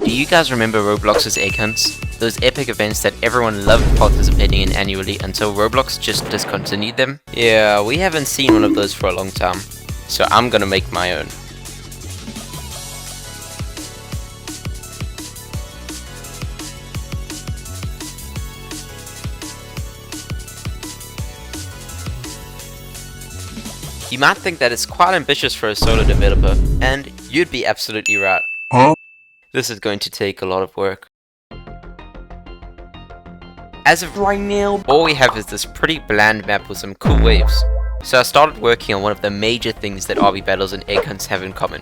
Do you guys remember Roblox's egg hunts? Those epic events that everyone loved participating in annually until Roblox just discontinued them? Yeah, we haven't seen one of those for a long time, so I'm gonna make my own. You might think that it's quite ambitious for a solo developer, and you'd be absolutely right. This is going to take a lot of work. As of right now, all we have is this pretty bland map with some cool waves. So I started working on one of the major things that RB battles and egg hunts have in common: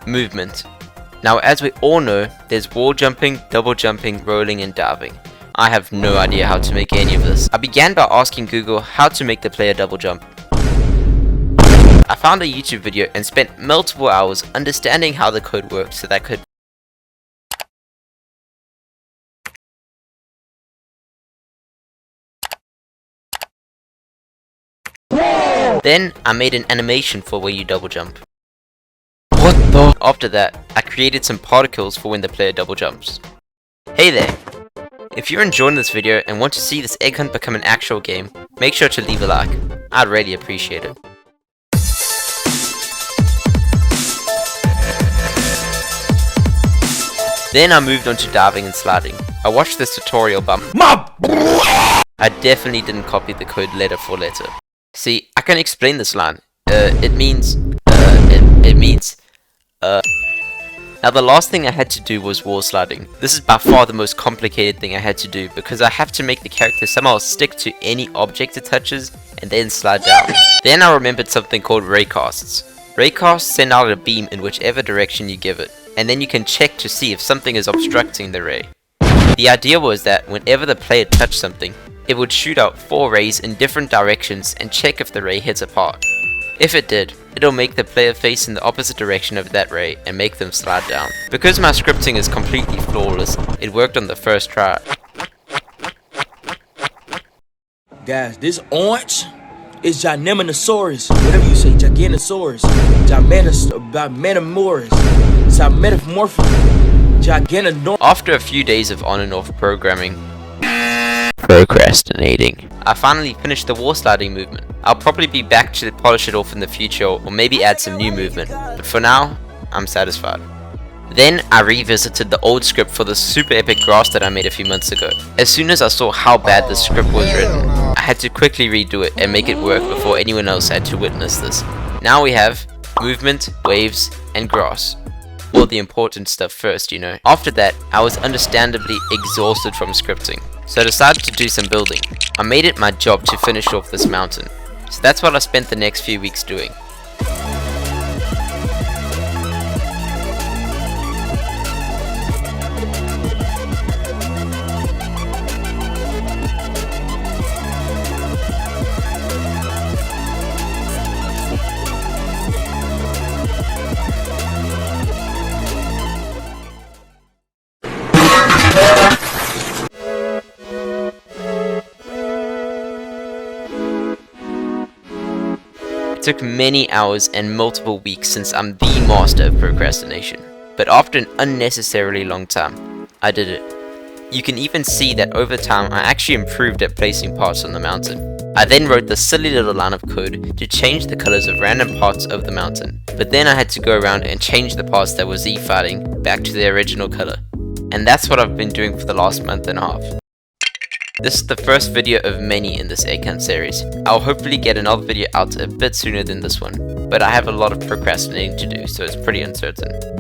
movement. Now, as we all know, there's wall jumping, double jumping, rolling and diving. I have no idea how to make any of this. I began by asking Google how to make the player double jump. I found a YouTube video and spent multiple hours understanding how the code worked so that I could Then I made an animation for where you double jump. What the? After that, I created some particles for when the player double jumps. Hey there! If you're enjoying this video and want to see this egg hunt become an actual game, make sure to leave a like. I'd really appreciate it. Then I moved on to diving and sliding. I watched this tutorial but I definitely didn't copy the code letter for letter. See, I can explain this line. It means Now the last thing I had to do was wall sliding. This is by far the most complicated thing I had to do because I have to make the character somehow stick to any object it touches and then slide down. Then I remembered something called raycasts. Raycasts send out a beam in whichever direction you give it, and then you can check to see if something is obstructing the ray. The idea was that whenever the player touched something, it would shoot out 4 rays in different directions and check if the ray hits a part. If it did, it'll make the player face in the opposite direction of that ray and make them slide down. Because my scripting is completely flawless, it worked on the first try. Guys, this orange is Gigantosaurus, whatever you say, Gigantosaurus, Metamorphs, Gigantosaurus. After a few days of on and off programming, procrastinating, I finally finished the wall sliding movement. I'll probably be back to polish it off in the future or maybe add some new movement, but for now, I'm satisfied. Then I revisited the old script for the super epic grass that I made a few months ago. As soon as I saw how bad the script was written, I had to quickly redo it and make it work before anyone else had to witness this. Now we have movement, waves, and grass. All the important stuff first, you know. After that, I was understandably exhausted from scripting, so I decided to do some building. I made it my job to finish off this mountain, so that's what I spent the next few weeks doing. It took many hours and multiple weeks since I'm the master of procrastination, but after an unnecessarily long time, I did it. You can even see that over time I actually improved at placing parts on the mountain. I then wrote the silly little line of code to change the colors of random parts of the mountain, but then I had to go around and change the parts that were Z-fighting back to their original color. And that's what I've been doing for the last month and a half. This is the first video of many in this egg hunt series. I'll hopefully get another video out a bit sooner than this one, but I have a lot of procrastinating to do, so it's pretty uncertain.